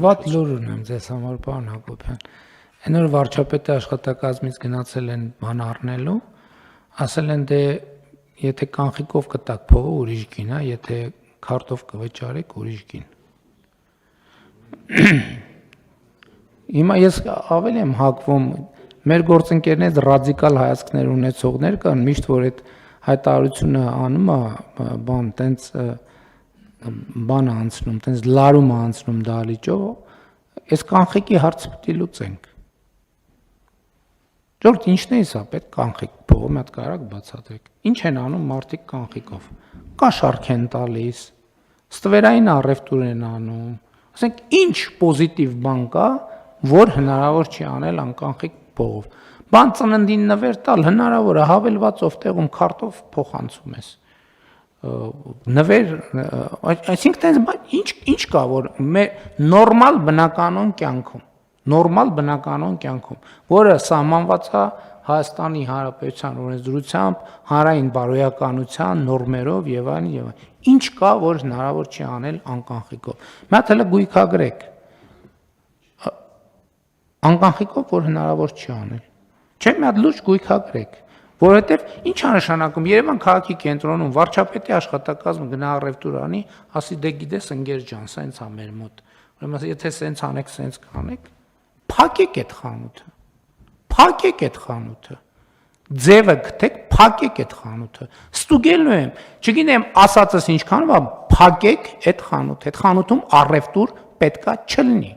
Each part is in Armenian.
Վատ լուր ունեմ ձեզ համար, պարոն Հակոբյան։ Այն որ վարչապետի աշխատակազմից գնացել են բան առնելու, ասել են դե եթե կանխիկով կտակ փողը ուրիշ գին, հա, եթե քարտով կվճարեք ուրիշ գին։ Հիմա ես ավելի եմ հակվում, մեր գործընկերներից ռադիկալ հայացքներ ունեցողներ կան, միշտ որ այդ հայտարարությունը անում է, բան տենց բան անցնում, տենց լարում անցնում դալիճով, այս կանխիկի հարցը պետք է լուծենք։ Ժողովուրդ ինչն է սա, պետք կանխիկ փողը մի հատ կարակ բացատրեք։ Ինչ են անում մարդիկ կանխիկով։ Կա շարք են տալիս, ստվերային առևտուր են անում, ասենք ինչ պոզիտիվ բան կա, որ հնարավոր չի անել անկանխիկ փողով։ Բան ծննդին նվեր տալ հնարավոր է, հավելվածով տեղում քարտով փոխանցում ես։ Նվեր, այսինքն ինչ կա, որ նորմալ բնականոն կյանքում, որը սահմանված է Հայաստանի Հանրապետության օրենսդրությամբ, հանրային բարոյականության նորմերով եւ այլն եւ այլն։ Ինչ կա, որ հնարավոր չի անել անկանխիկով։ Մի հատ հələ գույքագրեք։ Անկանխիկով որ հնարավոր չի անել։ Չէ՞ մի հատ լուրջ գույքագրեք։ Որովհետև ինչ է նշանակում Երևան քաղաքի կենտրոնում վարչապետի աշխատակազմը գնա առևտուր անի, ասի դե գիտես ընկեր ջան, սենց է մեր մոտ։ Ուրեմն եթե սենց անեք, սենց կանեք, փակեք այդ խանութը։ Փակեք այդ խանութը։ Ձևը գտեք, փակեք այդ խանութը։ Ստուգելու եմ, չգիտեմ, ասածս ինչքանով է, փակեք այդ խանութը։ Այդ խանութում առևտուր պետքա չլինի։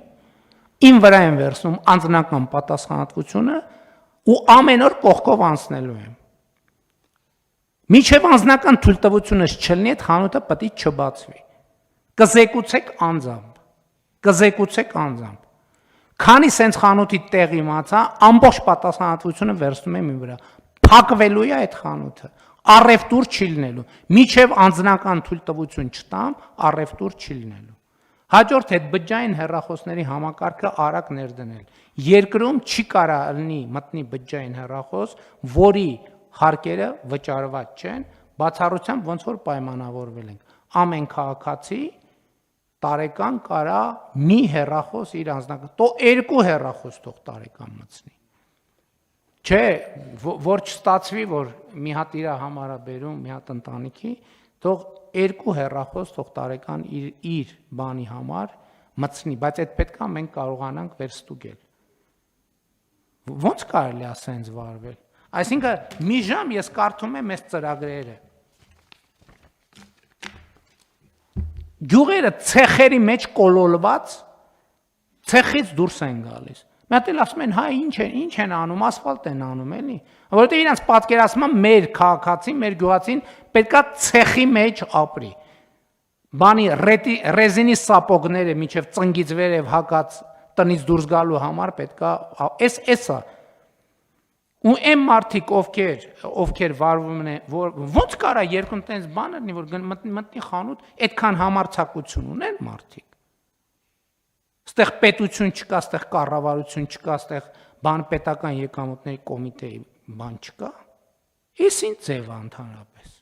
Իմ վրա եմ վերցնում անձնական պատասխանատվությունը ու ամեն օր կողքով անցնելու եմ։ Միջև անձնական թույլտվությունս չլինի, այդ խանութը պետք է չբացվի։ Կզեկուցեք անձամբ։ Քանի սենց խանութի տեղ իմացա, ամբողջ պատասխանատվությունը վերցնում եմ իմ վրա։ Փակվելու է այդ խանութը, առևտուր չի լինելու։ Միջև անձնական թույլտվություն չտամ, առևտուր չի լինելու։ Հաջորդ հետ բջջային հեռախոսների համակարգը արագ ներդնել։ Երկրում չի կարա լինի մտնի բջջային հեռախոս, որի հարկերը վճարված չեն, բացառությամբ ոնց որ պայմանավորվել ենք։ Ամեն քաղաքացի տարեկան կարա մի հեռախոս իր անձնական, թող 2 հեռախոս թող տարեկան մտցնի։ Չէ, որ չստացվի, որ մի հատ իր համար է բերում, մի հատ ընտանիքի, թող 2 հեռախոս թող տարեկան իր բանի համար մտցնի, բայց այդ պետք է մենք կարողանանք վերստուգել։ Ոնց կարելի է ասենց վարվել։ Այսինքն մի ժամ ես կարդում եմ այս ծրագրերը։ Գյուղերը ցեխերի մեջ կոլոլված, ցեխից դուրս են գալիս։ Մի հատ էլ ասում են, հա ինչ են անում, ասֆալտ են անում, էլի։ Որովհետև իրանց պատկերացման մեր քաղաքացին, մեր գյուղացին պետքա ցեխի մեջ ապրի։ Բանի ռեզինի սապոգները միջև ծնգից վերև հակած տնից դուրս գալու համար պետքա էսա։ Ու այն մարդիկ, ովքեր վարվում են, ոնց կարա երկում տենց բան լինի, որ մտնի խանութ, այդքան համարձակություն ունեն մարդիկ։ Ստեղ պետություն չկա, ստեղ կառավարություն չկա, ստեղ բան պետական եկամուտների կոմիտեի բան չկա։ Էս ինչ ձև է ընդհանրապես։